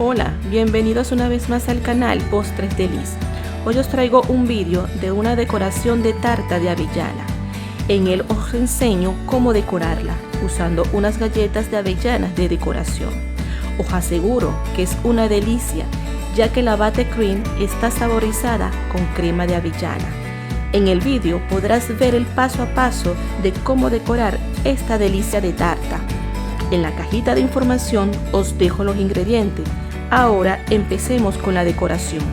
Hola, bienvenidos una vez más al canal Postres de Liz. Hoy os traigo un vídeo de una decoración de tarta de avellana. En él os enseño cómo decorarla usando unas galletas de avellanas de decoración. Os aseguro que es una delicia, ya que la buttercream está saborizada con crema de avellana. En el vídeo podrás ver el paso a paso de cómo decorar esta delicia de tarta. En la cajita de información os dejo los ingredientes. Ahora empecemos con la decoración.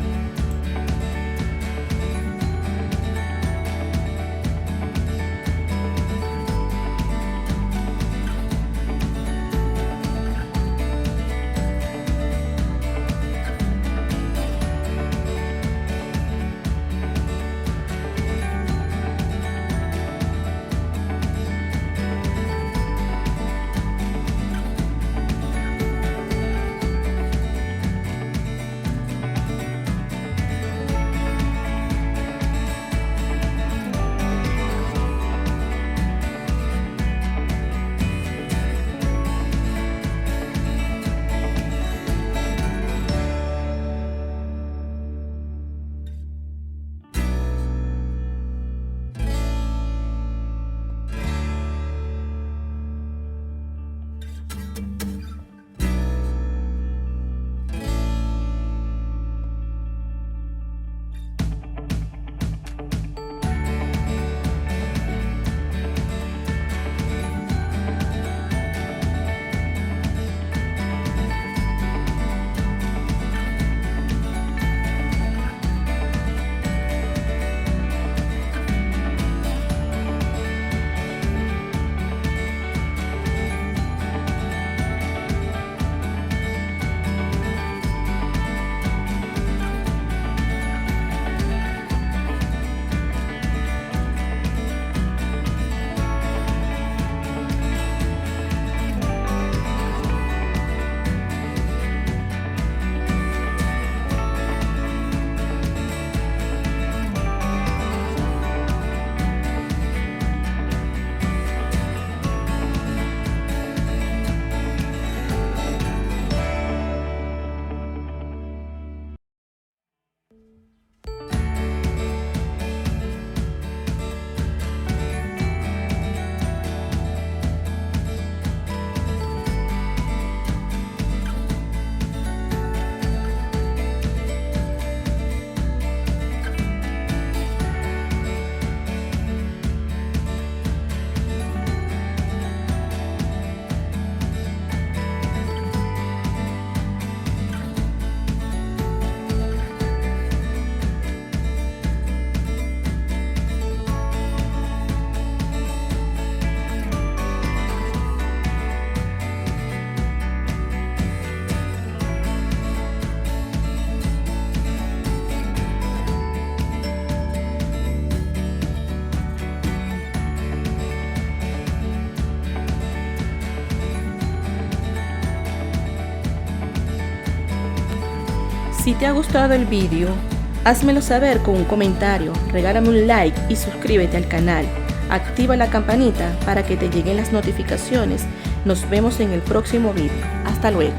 Si te ha gustado el vídeo, házmelo saber con un comentario, regálame un like y suscríbete al canal. Activa la campanita para que te lleguen las notificaciones. Nos vemos en el próximo vídeo. Hasta luego.